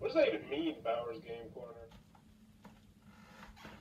What does that even mean, Bowers Game Corner?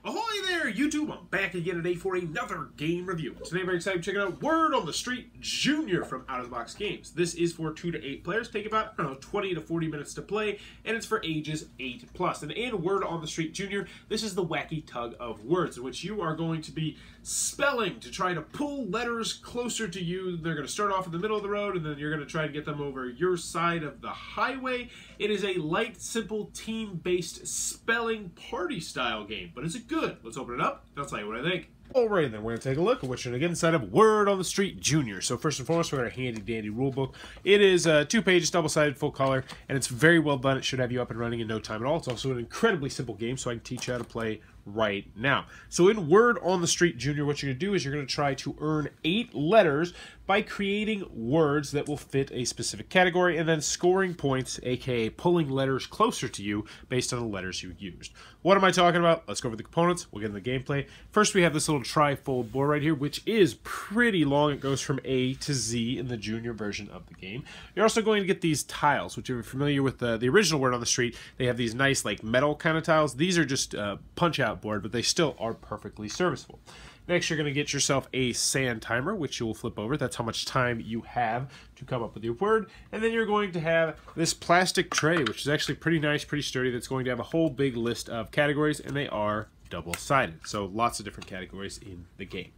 Ahoy there, YouTube! I'm back again today for another game review. Today, I'm very excited to check out Word on the Street Junior from Out of the Box Games. This is for 2 to 8 players, take about, 20 to 40 minutes to play, and it's for ages 8+. And in Word on the Street Junior, this is the wacky tug of words, in which you are going to be spelling to try to pull letters closer to you. They're going to start off in the middle of the road, and then you're going to try to get them over your side of the highway. It is a light, simple, team-based spelling party-style game, but it's a good. Let's open it up, and I'll tell you what I think. Alright, then we're going to take a look at what's going to get inside of Word on the Street Junior. So first and foremost, we're going to handy-dandy rulebook. It is 2 pages, double-sided, full color, and it's very well done. It should have you up and running in no time at all. It's also an incredibly simple game, so I can teach you how to play right now. So in Word on the Street Junior, what you're going to do is you're going to try to earn 8 letters by creating words that will fit a specific category and then scoring points, aka pulling letters closer to you based on the letters you used. What am I talking about? Let's go over the components. We'll get into the gameplay. First, we have this little tri-fold board right here, which is pretty long. It goes from A to Z in the junior version of the game. You're also going to get these tiles, which if you're familiar with the original Word on the Street, they have these nice like metal kind of tiles. These are just punch-out board, but they still are perfectly serviceable. Next, you're going to get yourself a sand timer, which you will flip over. That's how much time you have to come up with your word. And then you're going to have this plastic tray, which is actually pretty nice, pretty sturdy. That's going to have a whole big list of categories, and they are double-sided. So lots of different categories in the game.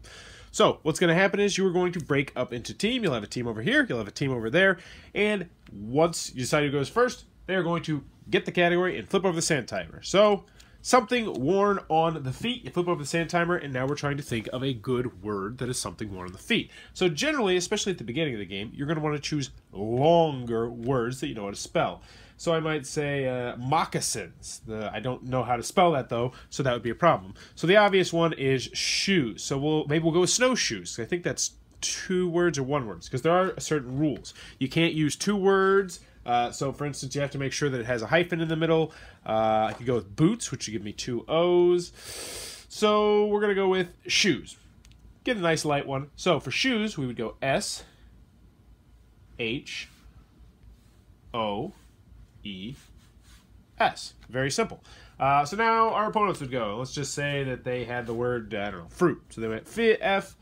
So what's going to happen is you are going to break up into team. You'll have a team over here. You'll have a team over there. And once you decide who goes first, they're going to get the category and flip over the sand timer. So something worn on the feet. You flip over the sand timer, and now we're trying to think of a good word that is something worn on the feet. So generally, especially at the beginning of the game, you're going to want to choose longer words that you know how to spell. So I might say moccasins. I don't know how to spell that, though, so that would be a problem. So the obvious one is shoes. So maybe we'll go with snowshoes. I think that's 2 words or 1 word, because there are certain rules. You can't use 2 words. So, for instance, you have to make sure that it has a hyphen in the middle. I could go with boots, which would give me 2 O's. So, we're going to go with shoes. Get a nice light one. So, for shoes, we would go S, H, O, E, S. Very simple. So now our opponents would go. Let's just say that they had the word, I don't know, fruit. So they went F-R-U-I-T.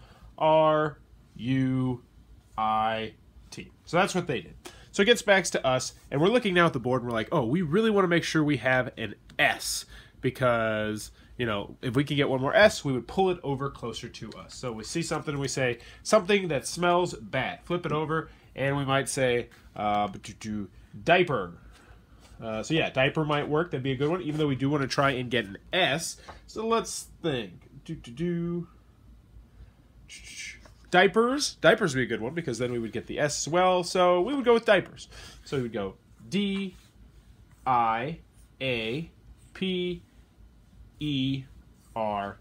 So that's what they did. So it gets back to us, and we're looking now at the board, and we're like, oh, we really want to make sure we have an S, because, you know, if we can get one more S, we would pull it over closer to us. So we see something, and we say, something that smells bad. Flip it over, and we might say, diaper. So yeah, diaper might work. That'd be a good one, even though we do want to try and get an S. So let's think. Diapers. Diapers would be a good one, because then we would get the S as well. So we would go with diapers. So we would go D-I-A-P-E-R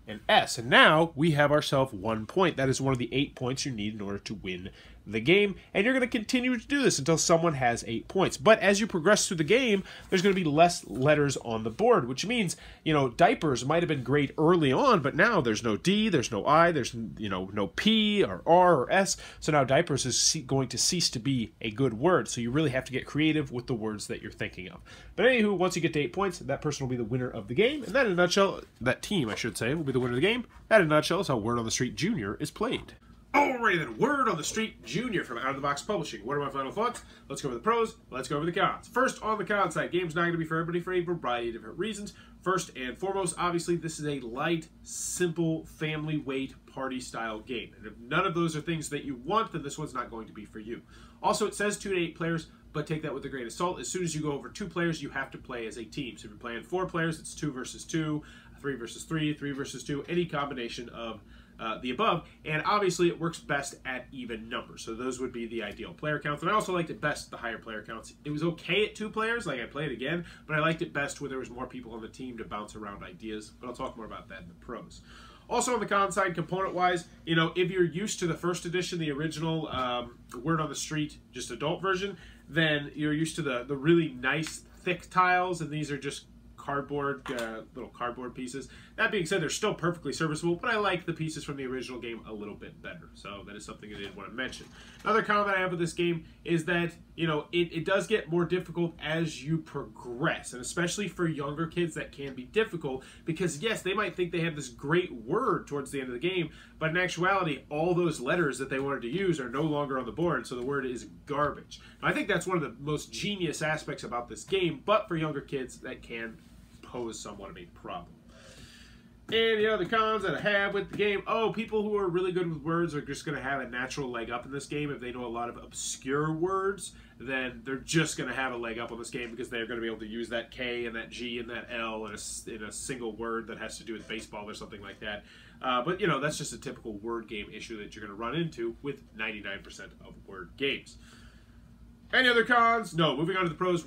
and S. And now we have ourselves 1 point. That is one of the 8 points you need in order to win the game, and you're going to continue to do this until someone has 8 points. But as you progress through the game, there's going to be less letters on the board, which means, you know, diapers might have been great early on, but now there's no D, there's no I, there's, you know, no P or R or S, so now diapers is going to cease to be a good word, so you really have to get creative with the words that you're thinking of. But anywho, once you get to 8 points, that person will be the winner of the game, and that in a nutshell, that team, I should say, will be the winner of the game. That in a nutshell is how Word on the Street Junior is played. Alrighty then, Word on the Street Junior from Out of the Box Publishing. What are my final thoughts? Let's go over the pros, let's go over the cons. First, on the con side, game's not going to be for everybody for a variety of different reasons. First and foremost, obviously, this is a light, simple, family weight, party-style game. And if none of those are things that you want, then this one's not going to be for you. Also, it says 2 to 8 players, but take that with a grain of salt. As soon as you go over 2 players, you have to play as a team. So if you're playing 4 players, it's 2 versus 2, 3 versus 3, 3 versus 2, any combination of the above, and obviously it works best at even numbers, so those would be the ideal player counts. And I also liked it best the higher player counts. It was okay at 2 players, like I played again, but I liked it best when there was more people on the team to bounce around ideas, but I'll talk more about that in the pros. Also on the con side, component-wise, you know, if you're used to the first edition, the original Word on the Street, just adult version, then you're used to the really nice, thick tiles, and these are just cardboard, little cardboard pieces. That being said, they're still perfectly serviceable, but I like the pieces from the original game a little bit better. So that is something I did want to mention. Another comment I have with this game is that, you know, it does get more difficult as you progress, and especially for younger kids that can be difficult because, yes, they might think they have this great word towards the end of the game, but in actuality, all those letters that they wanted to use are no longer on the board, so the word is garbage. Now, I think that's one of the most genius aspects about this game, but for younger kids, that can pose somewhat of a problem. And the other cons that I have with the game, people who are really good with words are just going to have a natural leg up in this game. If they know a lot of obscure words, then they're just going to have a leg up on this game because they're going to be able to use that K and that G and that L in a single word that has to do with baseball or something like that. But, you know, that's just a typical word game issue that you're going to run into with 99% of word games. Any other cons? No. Moving on to the pros.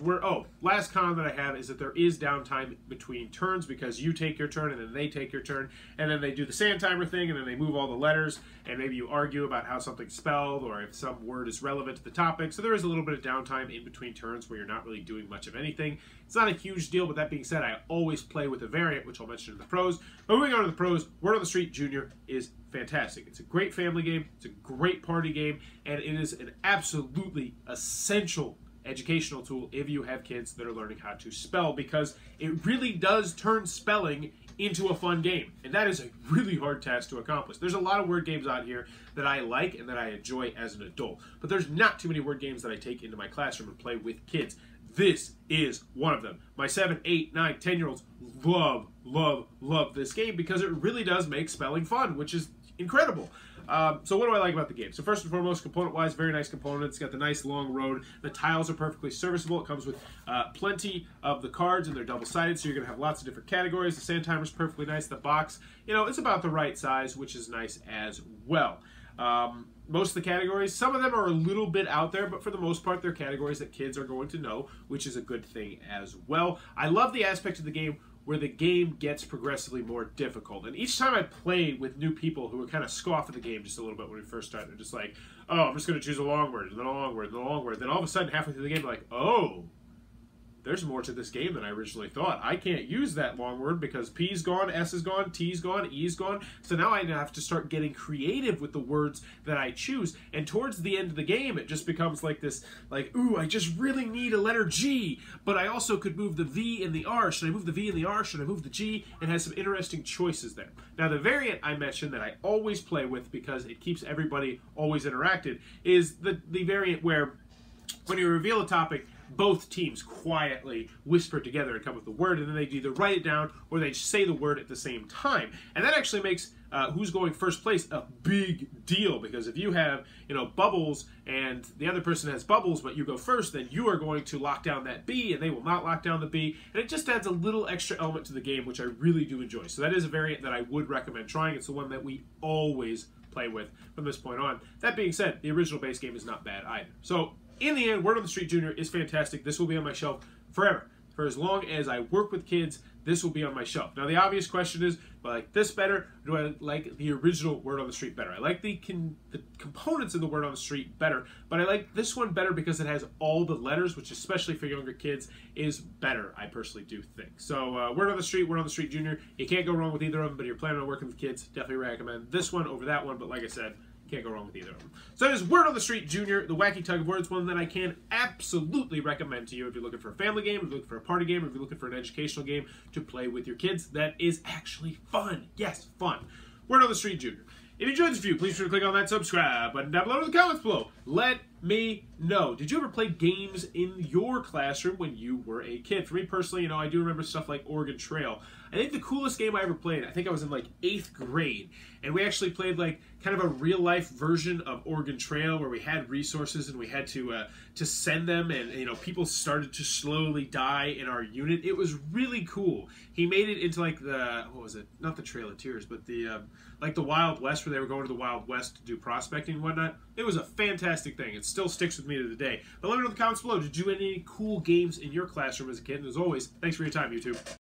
Last con that I have is that there is downtime between turns because you take your turn and then they take your turn, and then they do the sand timer thing, and then they move all the letters, and maybe you argue about how something's spelled or if some word is relevant to the topic. So there is a little bit of downtime in between turns where you're not really doing much of anything. It's not a huge deal, but that being said, I always play with a variant, which I'll mention in the pros. But moving on to the pros, Word on the Street Junior is fantastic. It's a great family game, it's a great party game, and it is an absolutely essential educational tool if you have kids that are learning how to spell, because it really does turn spelling into a fun game, and that is a really hard task to accomplish. There's a lot of word games out here that I like and that I enjoy as an adult, but there's not too many word games that I take into my classroom and play with kids. This is one of them. My 7, 8, 9, 10-year-olds love this game because it really does make spelling fun, which is incredible. So what do I like about the game? So first and foremost, component-wise, very nice components. It's got the nice long road. The tiles are perfectly serviceable. It comes with plenty of the cards, and they're double-sided, so you're going to have lots of different categories. The sand timer's perfectly nice. The box, you know, it's about the right size, which is nice as well. Most of the categories, some of them are a little bit out there, but for the most part, they're categories that kids are going to know, which is a good thing as well. I love the aspect of the game where the game gets progressively more difficult. And each time I play with new people who are kind of scoff at the game just a little bit when we first started, they're just like, oh, I'm just going to choose a long word, and then a long word, and then a long word. Then all of a sudden, halfway through the game, they're like, oh, there's more to this game than I originally thought. I can't use that long word because P's gone, S is gone, T's gone, E's gone. So now I have to start getting creative with the words that I choose. And towards the end of the game, it just becomes like this, like, ooh, I just really need a letter G, but I also could move the V and the R. Should I move the V and the R? Should I move the G? It has some interesting choices there. Now, the variant I mentioned that I always play with because it keeps everybody always interacted is the variant where when you reveal a topic, both teams quietly whisper together and come up with the word, and then they either write it down or they say the word at the same time. And that actually makes who's going first place a big deal, because if you have, you know, bubbles and the other person has bubbles but you go first, then you are going to lock down that B and they will not lock down the B, and it just adds a little extra element to the game, which I really do enjoy. So that is a variant that I would recommend trying. It's the one that we always play with from this point on. That being said, the original base game is not bad either. So in the end, Word on the Street Junior is fantastic. This will be on my shelf forever. For as long as I work with kids, this will be on my shelf. Now, the obvious question is, do I like this better, or do I like the original Word on the Street better? I like the components of the Word on the Street better, but I like this one better because it has all the letters, which especially for younger kids is better, I personally do think. So Word on the Street Junior, you can't go wrong with either of them, but if you're planning on working with kids, definitely recommend this one over that one, but like I said, can't go wrong with either of them. So that is Word on the Street Junior, the wacky tug of words, one that I can absolutely recommend to you if you're looking for a family game, if you're looking for a party game, or if you're looking for an educational game to play with your kids that is actually fun. Yes, fun. Word on the Street Junior. If you enjoyed this review, please be sure to click on that subscribe button down below in the comments below. Let me know. Did you ever play games in your classroom when you were a kid? For me personally, you know, I do remember stuff like Oregon Trail. I think the coolest game I ever played, I think I was in like 8th grade, and we actually played like kind of a real-life version of Oregon Trail where we had resources and we had to send them, and you know, people started to slowly die in our unit. It was really cool. He made it into like the, what was it? Not the Trail of Tears, but the like the Wild West, where they were going to the Wild West to do prospecting and whatnot. It was a fantastic thing. It still sticks with me to the day. But let me know in the comments below, did you have any cool games in your classroom as a kid? And as always, thanks for your time, YouTube.